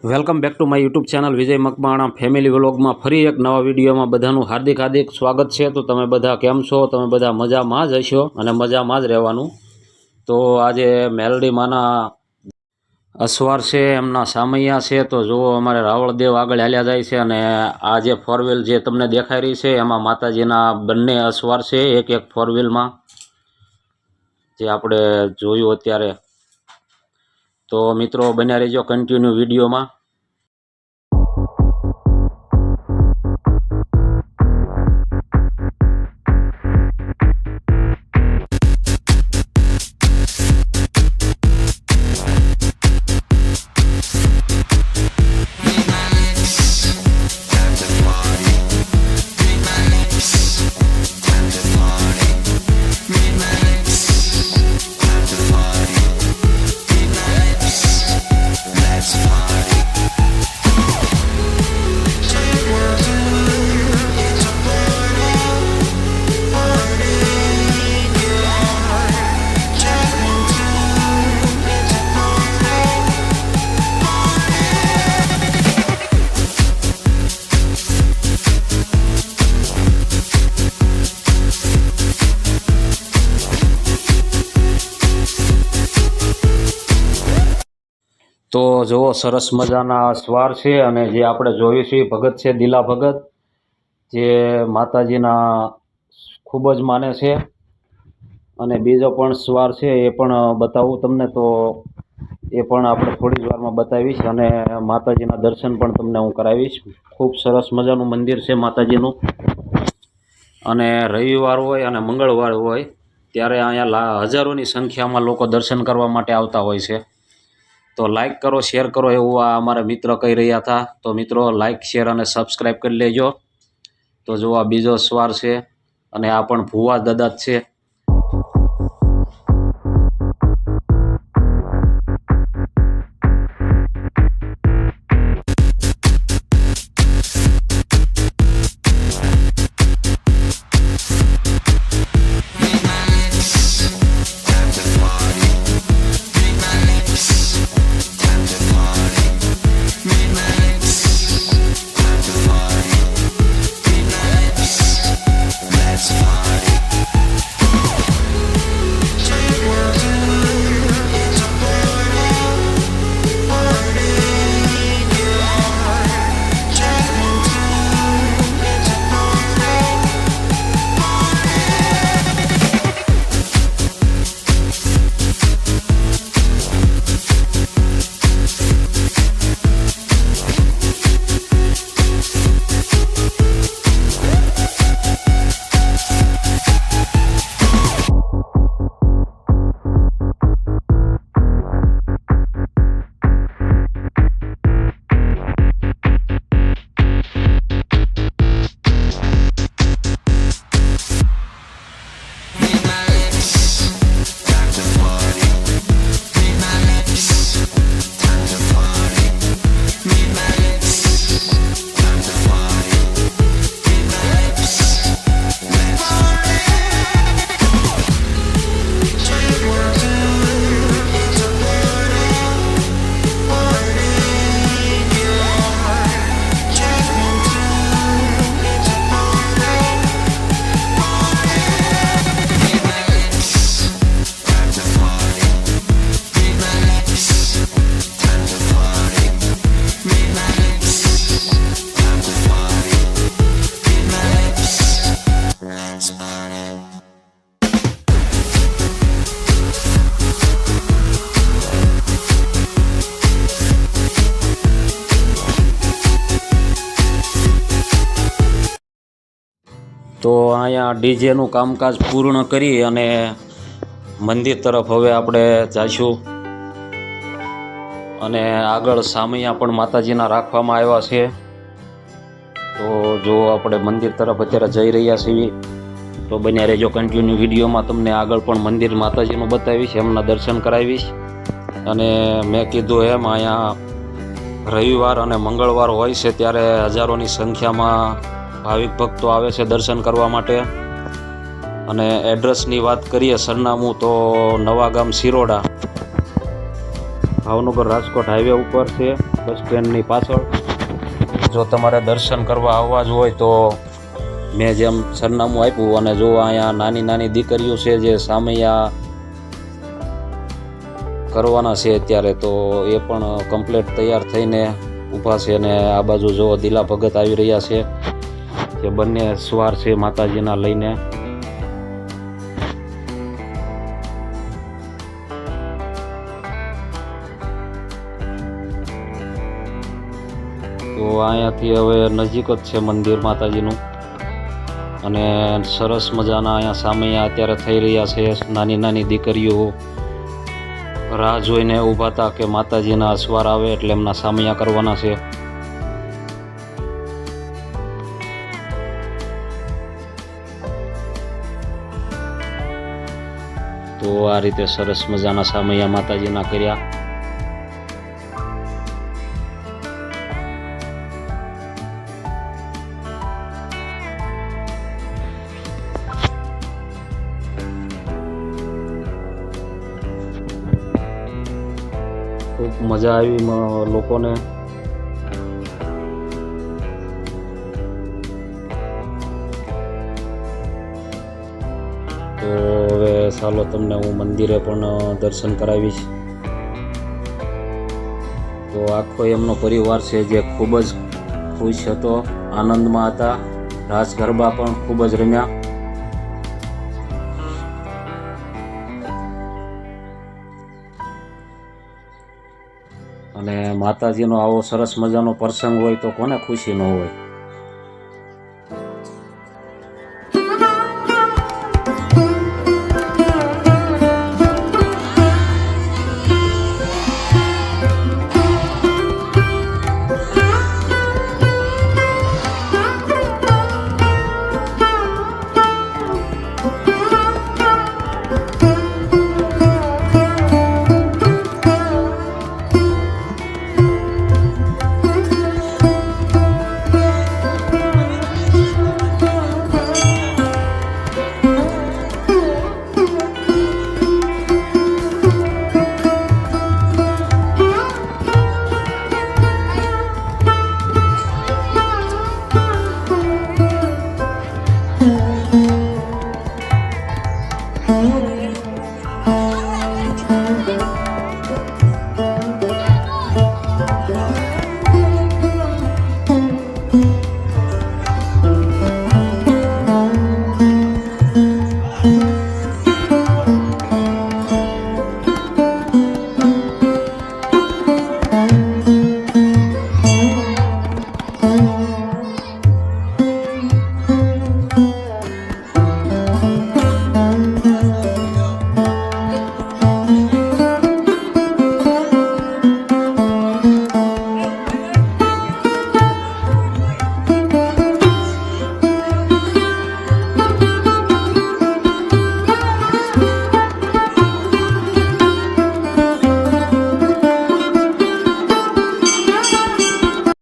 Welcome back to my YouTube channel Vijay Makwana family વ્લોગમાં ફરી એક નવા વિડીયોમાં બધાનું હાર્દિક સ્વાગત છે। તો તમે બધા કેમ છો? તમે બધા મજામાં જ હશો અને મજામાં જ રહેવાનું। તો આજે મેલડીમાંના અસવાર છે, એમના સામૈયા છે। તો જુઓ અમારે રાવળદેવ આગળ હાલ્યા જાય છે અને આ જે ફોર વ્હીલ જે તમને દેખાઈ રહી છે એમાં માતાજીના બંને અસવાર છે, એક ફોર વ્હીલમાં જે આપણે જોયું અત્યારે। તો મિત્રો બન્યા રહેજો કન્ટિન્યુ વિડીયોમાં। તો જુઓ સરસ મજાના સ્વાર છે અને જે આપણે જોયું છે ભગત છે, દિલા ભગત, જે માતાજીના ખૂબ જ માને છે। અને બીજો પણ સ્વાર છે એ પણ બતાવું તમને, તો એ પણ આપણે થોડી જ વારમાં બતાવીશ અને માતાજીના દર્શન પણ તમને હું કરાવીશ। ખૂબ સરસ મજાનું મંદિર છે માતાજીનું। અને રવિવાર હોય અને મંગળવાર હોય ત્યારે અહીંયા હજારોની સંખ્યામાં લોકો દર્શન કરવા માટે આવતા હોય છે। તો લાઈક કરો, શેર કરો એવું આ અમારા મિત્ર કહી રહ્યા હતા। તો મિત્રો લાઈક, શેર અને સબસ્ક્રાઈબ કરી લેજો। તો જો આ બીજો સ્વાર છે અને આ પણ ભુવા દાદા જ છે। તો અહીંયા ડીજેનું કામકાજ પૂર્ણ કરી અને મંદિર તરફ હવે આપણે જઈશું। અને આગળ સામૈયા પણ માતાજીના રાખવામાં આવ્યા છે। તો જો આપણે મંદિર તરફ અત્યારે જઈ રહ્યા છીએ, તો બન્યા રહેજો કન્ટિન્યુ વિડીયોમાં। તમને આગળ પણ મંદિર માતાજીનું બતાવીશ, એમના દર્શન કરાવીશ। અને મેં કીધું એમ અહીંયા રવિવાર અને મંગળવાર હોય છે ત્યારે હજારોની સંખ્યામાં ભાવિક ભક્તો આવે છે દર્શન કરવા માટે। અને એડ્રેસની વાત કરીએ, સરનામું તો નવા ગામ સિરોડા, ભાવનગર રાજકોટ હાઈવે ઉપર છે। બસ સ્ટેન્ડની પાછળ. જો તમારે દર્શન કરવા આવવા જ હોય તો મેં જેમ સરનામું આપ્યું અને જો અહીંયા નાની નાની દીકરીઓ છે જે સામૈયા કરવાના છે અત્યારે, તો એ પણ કમ્પ્લીટ તૈયાર થઈને ઊભા છે. અને આ બાજુ જો દિલા ભગત આવી રહ્યા છે, જે બંને સવાર છે માતાજીના લઈને. તો અહીંયાથી હવે નજીક જ છે મંદિર માતાજીનું. અને સરસ મજાના અહીંયા સામૈયા અત્યારે થઈ રહ્યા છે. નાની નાની દીકરીઓ રાહ જોઈને ઊભા હતા કે માતાજીના અસવાર આવે એટલે એમના સામૈયા કરવાના છે. તો આ રીતે સરસ મજાના સામૈયા માતાજીના કર્યા. ખૂબ મજા આવી લોકોને. તો હવે ચાલો તમને હું મંદિરે પણ દર્શન કરાવીશ. તો આખો એમનો પરિવાર છે જે ખૂબ જ ખુશ હતો, આનંદમાં હતા. રાસ ગરબા પણ ખૂબ જ રમ્યા. અને માતાજીનો આવો સરસ મજાનો પ્રસંગ હોય તો કોને ખુશી ન હોય.